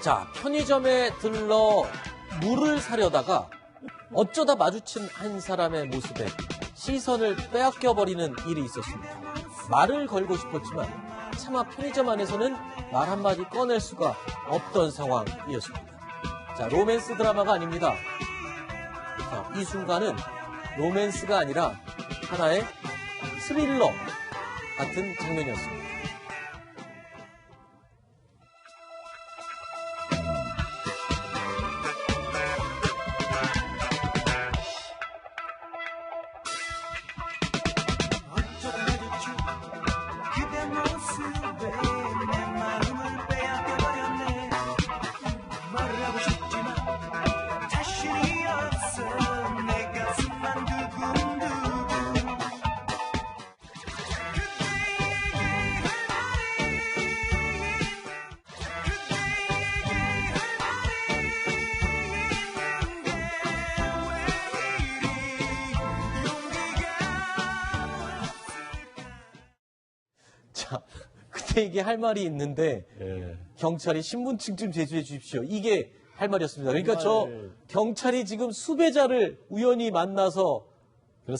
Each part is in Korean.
자, 편의점에 들러 물을 사려다가 어쩌다 마주친 한 사람의 모습에 시선을 빼앗겨버리는 일이 있었습니다. 말을 걸고 싶었지만 차마 편의점 안에서는 말 한마디 꺼낼 수가 없던 상황이었습니다. 자, 로맨스 드라마가 아닙니다. 자, 이 순간은 로맨스가 아니라 하나의 스릴러 같은 장면이었습니다. 자, 근데 이게 할 말이 있는데 경찰이 신분증 좀 제출해 주십시오. 이게 할 말이었습니다. 그러니까 저 경찰이 지금 수배자를 우연히 만나서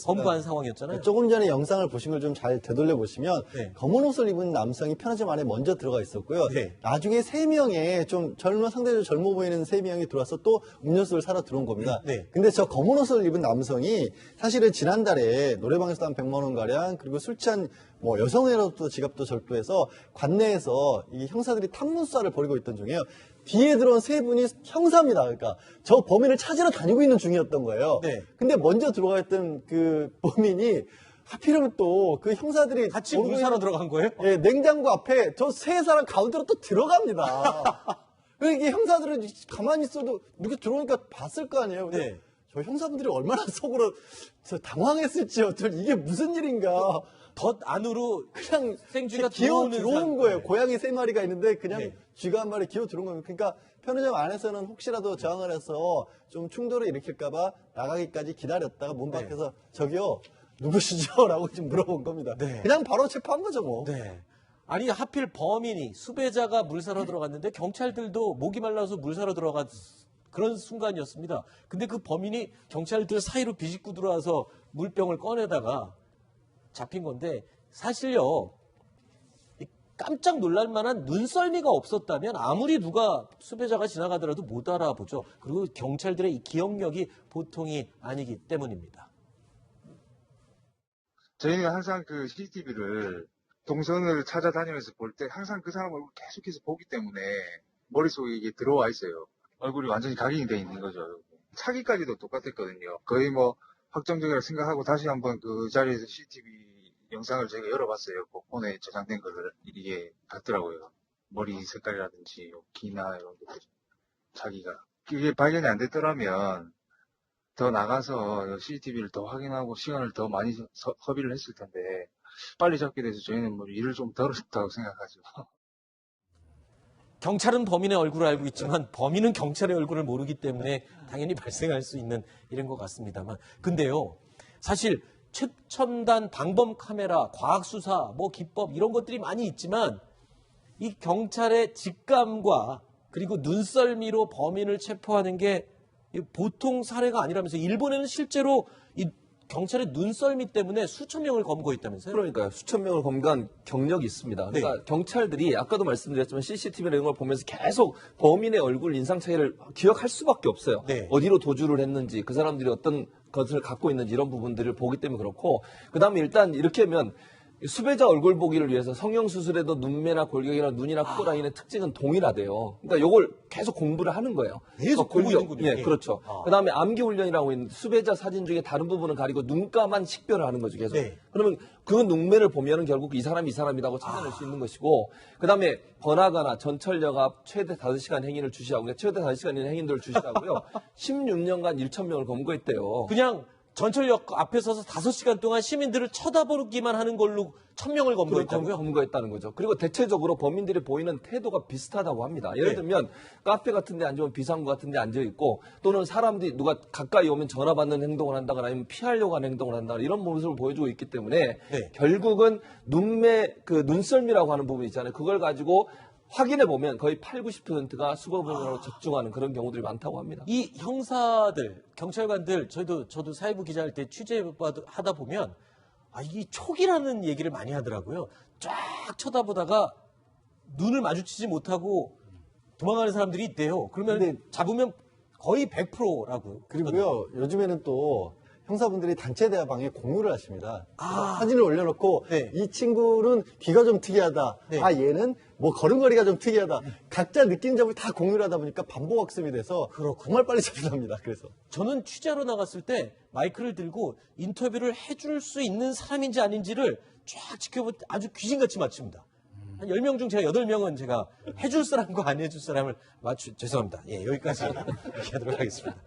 검거한 상황이었잖아요. 조금 전에 영상을 보신 걸 좀 잘 되돌려 보시면 네. 검은 옷을 입은 남성이 편의점 안에 먼저 들어가 있었고요. 네. 나중에 세 명의 좀 상대적으로 젊어 보이는 세 명이 들어와서 또 음료수를 사러 들어온 겁니다. 네. 근데 저 검은 옷을 입은 남성이 사실은 지난달에 노래방에서 한 100만 원 가량 그리고 술 취한 뭐 여성으로부터 지갑도 절도해서 관내에서 이 형사들이 탐문수사를 벌이고 있던 중이에요. 뒤에 들어온 세 분이 형사입니다. 그러니까 저 범인을 찾으러 다니고 있는 중이었던 거예요. 네. 근데 먼저 들어가 있던 그 범인이 하필이면 또 그 형사들이 같이 물 사러 들어간 거예요? 예, 냉장고 앞에 저 세 사람 가운데로 또 들어갑니다. 그러니까 이게 형사들은 가만히 있어도 이렇게 들어오니까 봤을 거 아니에요. 근데 네. 저 형사분들이 얼마나 속으로 당황했을지요. 이게 무슨 일인가. 덧 안으로 그냥 생쥐가 기어 들어오는 들어온 거예요. 네. 고양이 세 마리가 있는데 그냥 네. 쥐가 한 마리 기어 들어온 거예요. 그러니까 편의점 안에서는 혹시라도 저항을 해서 좀 충돌을 일으킬까봐 나가기까지 기다렸다가 문 네. 밖에서 저기요 누구시죠? 라고 지금 물어본 겁니다. 네. 그냥 바로 체포한 거죠 뭐. 네. 아니 하필 범인이 수배자가 물 사러 들어갔는데 경찰들도 목이 말라서 물 사러 들어간 그런 순간이었습니다. 근데 그 범인이 경찰들 사이로 비집고 들어와서 물병을 꺼내다가 잡힌 건데 사실요 깜짝 놀랄 만한 눈썰미가 없었다면 아무리 누가 수배자가 지나가더라도 못 알아보죠. 그리고 경찰들의 이 기억력이 보통이 아니기 때문입니다. 저희는 항상 그 CCTV를 동선을 찾아다니면서 볼 때 항상 그 사람 얼굴 계속해서 보기 때문에 머릿속에 이게 들어와 있어요. 얼굴이 완전히 각인이 돼 있는 거죠. 차기까지도 똑같았거든요. 거의 뭐 확정적이라고 생각하고 다시 한번 그 자리에서 CCTV 영상을 제가 열어봤어요. 그 폰에 저장된 거를. 이게 같더라고요. 머리 색깔이라든지 기나 이런 것들. 자기가. 그게 발견이 안 됐더라면 더 나가서 CCTV를 더 확인하고 시간을 더 많이 허비를 했을 텐데 빨리 잡게 돼서 저희는 뭐 일을 좀 덜 했다고 생각하죠. 경찰은 범인의 얼굴을 알고 있지만 범인은 경찰의 얼굴을 모르기 때문에 당연히 발생할 수 있는 일인 것 같습니다만. 근데요, 사실 최첨단 방범 카메라, 과학수사, 뭐 기법 이런 것들이 많이 있지만 이 경찰의 직감과 그리고 눈썰미로 범인을 체포하는 게 보통 사례가 아니라면서요. 일본에는 실제로 이 경찰의 눈썰미 때문에 수천 명을 검거했다면서요? 그러니까요. 수천 명을 검거한 경력이 있습니다. 그러니까 네. 경찰들이 아까도 말씀드렸지만 CCTV 이런 걸 보면서 계속 범인의 얼굴 인상 차이를 기억할 수밖에 없어요. 네. 어디로 도주를 했는지, 그 사람들이 어떤 것을 갖고 있는지 이런 부분들을 보기 때문에 그렇고, 그다음에 일단 이렇게 하면 수배자 얼굴 보기를 위해서 성형수술에도 눈매나 골격이나 눈이나 코 라인의 특징은 동일하대요. 그러니까 이걸 계속 공부를 하는 거예요. 계속 공부하는군요. 예, 그렇죠. 그다음에 암기 훈련이라고 있는데 수배자 사진 중에 다른 부분은 가리고 눈가만 식별을 하는 거죠, 계속. 네. 그러면 그 눈매를 보면은 결국 이 사람이 이 사람이라고 찾아낼 수 있는 것이고, 그다음에 번화가나 전철역 앞 최대 5시간 행인을 주시하고, 그러니까 최대 5시간 있는 행인들을 주시하고요. 16년간 1,000명을 검거했대요. 그냥 전철역 앞에 서서 5시간 동안 시민들을 쳐다보기만 하는 걸로 1,000명을 검거했다고요? 검거했다는 거죠. 그리고 대체적으로 범인들이 보이는 태도가 비슷하다고 합니다. 예를 네. 들면 카페 같은 데 앉으면 비상구 같은 데 앉아 있고, 또는 사람들이 누가 가까이 오면 전화 받는 행동을 한다거나 아니면 피하려고 하는 행동을 한다거나 이런 모습을 보여주고 있기 때문에 네. 결국은 눈매, 그 눈썰미라고 하는 부분이 있잖아요. 그걸 가지고 확인해 보면 거의 8, 90%가 수법으로 적중하는 그런 경우들이 많다고 합니다. 이 형사들, 경찰관들, 저도 사회부 기자할 때 취재하다 보면, 이 촉이라는 얘기를 많이 하더라고요. 쫙 쳐다보다가 눈을 마주치지 못하고 도망가는 사람들이 있대요. 그러면 잡으면 거의 100%라고. 그리고요, 요즘에는 또 형사분들이 단체 대화방에 공유를 하십니다. 사진을 올려놓고 네. 이 친구는 귀가 좀 특이하다. 네. 얘는 뭐 걸음걸이가 좀 특이하다. 각자 느낀 점을 다 공유를 하다 보니까 반복학습이 돼서 정말 빨리 잡혀납니다. 그래서 저는 취재하러 나갔을 때 마이크를 들고 인터뷰를 해줄 수 있는 사람인지 아닌지를 쫙 지켜볼 때 아주 귀신같이 맞춥니다. 한 10명 중 제가 8명은 제가 해줄 사람과 안 해줄 사람을 죄송합니다. 예, 여기까지 얘기하도록 하겠습니다.